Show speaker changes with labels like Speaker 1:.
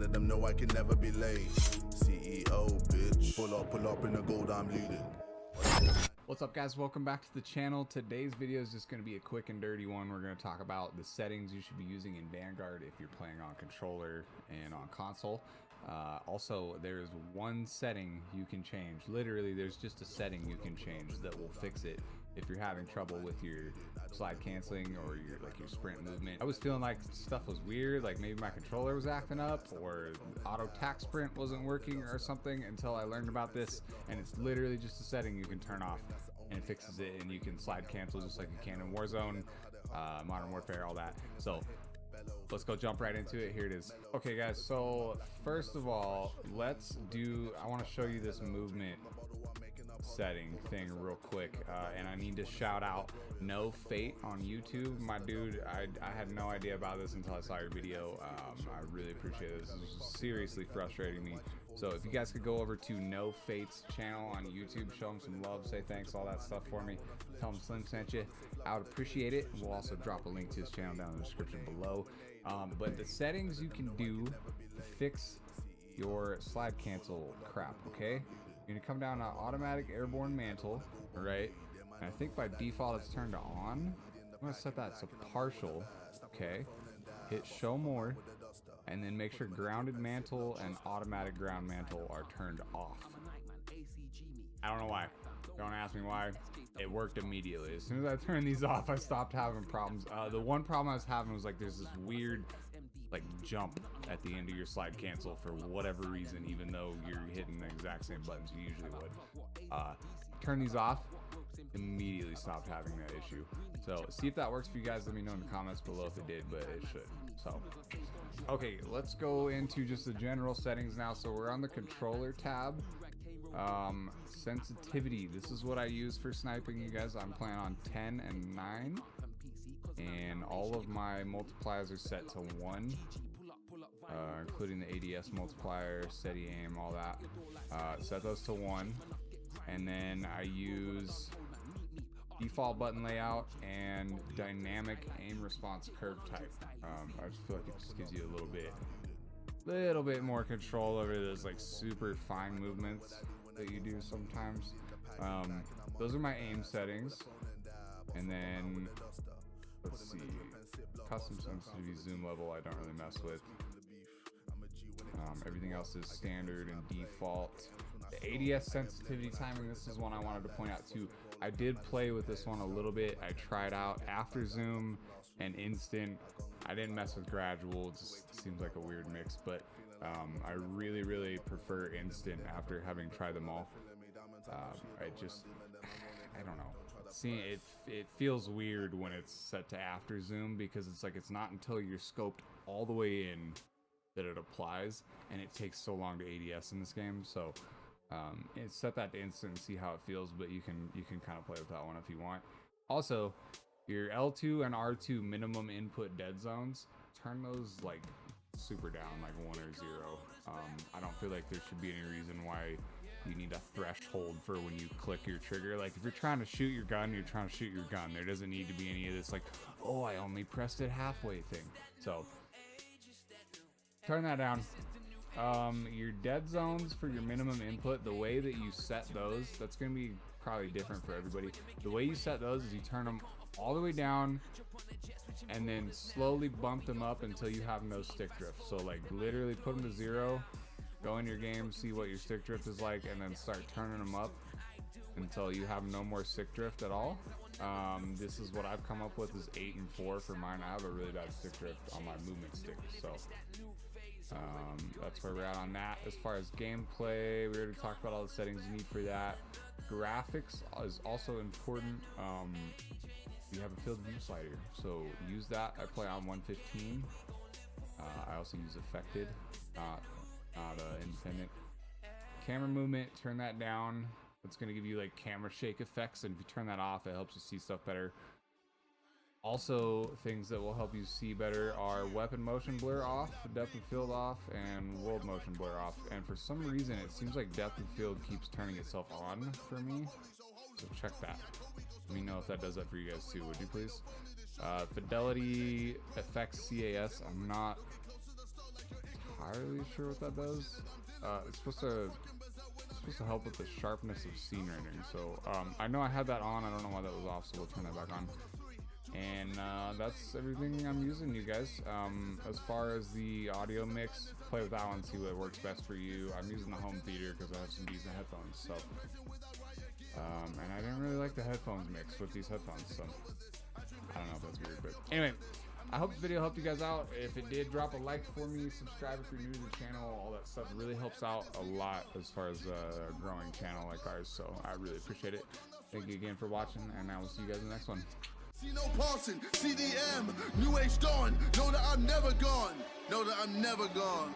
Speaker 1: letting them know I can never be late. CEO, bitch. Pull up in the gold I'm leading.
Speaker 2: What's up, guys? Welcome back to the channel. Today's video is just going to be a quick and dirty one. We're going to talk about the settings you should be using in Vanguard if you're playing on controller and on console. Also, there's one setting you can change. Literally, there's just a setting you can change that will fix it if you're having trouble with your slide canceling or your sprint movement. I was feeling like stuff was weird, like maybe my controller was acting up or auto tack sprint wasn't working or something, until I learned about this, and it's literally just a setting you can turn off and it fixes it, and you can slide cancel just like you can in Warzone, Modern Warfare, all that. So let's go jump right into it. Here it is. Okay, guys, so first of all, I want to show you this movement setting thing real quick, and I need to shout out No Fate on YouTube. My dude, I had no idea about this until I saw your video. I really appreciate this. This is seriously frustrating me. So if you guys could go over to No Fate's channel on YouTube, show him some love, say thanks, all that stuff for me, tell him Slimm sent you, I would appreciate it. We'll also drop a link to his channel down in the description below. But the settings you can do to fix your slide cancel crap, okay? You're gonna come down to automatic airborne mantle, all right? And I think by default it's turned on. I'm gonna set that to partial, okay? Hit show more, and then make sure grounded mantle and automatic ground mantle are turned off. I don't know why. Don't ask me why. It worked immediately. As soon as I turned these off, I stopped having problems. The one problem I was having was like there's this weird jump at the end of your slide cancel for whatever reason, even though you're hitting the exact same buttons you usually would. Turn these off, immediately stopped having that issue. So see if that works for you guys. Let me know in the comments below if it did, but it should. So okay, let's go into just the general settings now. So we're on the controller tab. Sensitivity, this is what I use for sniping, you guys. I'm playing on 10 and 9, and all of my multipliers are set to 1, including the ADS multiplier, steady aim, all that. Set those to 1, and then I use default button layout and dynamic aim response curve type. I just feel like it just gives you a little bit more control over those like super fine movements that you do sometimes. Those are my aim settings, and then let's see, custom sensitivity, zoom level I don't really mess with. Everything else is standard and default. The ADS sensitivity timing, this is one I wanted to point out too. I did play with this one a little bit. I tried out after zoom and instant. I didn't mess with gradual, it just seems like a weird mix, but I really prefer instant after having tried them all. I don't know. See, it feels weird when it's set to after zoom, because it's like it's not until you're scoped all the way in that it applies, and it takes so long to ADS in this game. So set that to instant and see how it feels, but you can kind of play with that one if you want. Also, your L2 and R2 minimum input dead zones, turn those like super down, like 1 or 0. I don't feel like there should be any reason why you need a threshold for when you click your trigger. Like if you're trying to shoot your gun, you're trying to shoot your gun. There doesn't need to be any of this like, oh, I only pressed it halfway thing. So turn that down. Your dead zones for your minimum input, the way that you set those, that's going to be probably different for everybody. The way you set those is you turn them all the way down and then slowly bump them up until you have no stick drift. So like literally put them to 0, go in your game, see what your stick drift is like, and then start turning them up until you have no more stick drift at all. This is what I've come up with, is 8 and 4 for mine. I have a really bad stick drift on my movement stick, so that's where we're at on that. As far as gameplay, we already talked about all the settings you need for that. Graphics is also important. You have a field of view slider, so use that. I play on 115. I also use affected, not independent. Camera movement, turn that down. It's going to give you like camera shake effects, and if you turn that off, it helps you see stuff better. Also, things that will help you see better are weapon motion blur off, depth of field off, and world motion blur off. And for some reason, it seems like depth of field keeps turning itself on for me. So check that. Let me know if that does that for you guys too, would you please? Fidelity effects CAS, I'm not entirely sure what that does. It's supposed to help with the sharpness of scene rendering. So I know I had that on. I don't know why that was off, so we'll turn that back on. And that's everything I'm using, you guys. As far as the audio mix, play with that one, see what works best for you. I'm using the home theater because I have some decent headphones. So, and I didn't really like the headphones mix with these headphones. So I don't know if that's weird, but anyway. I hope this video helped you guys out. If it did, drop a like for me, subscribe if you're new to the channel. All that stuff really helps out a lot as far as a growing channel like ours. So I really appreciate it. Thank you again for watching, and I will see you guys in the next one.
Speaker 1: See no passing, CDM, new age dawn. Know that I'm never gone. Know that I'm never gone.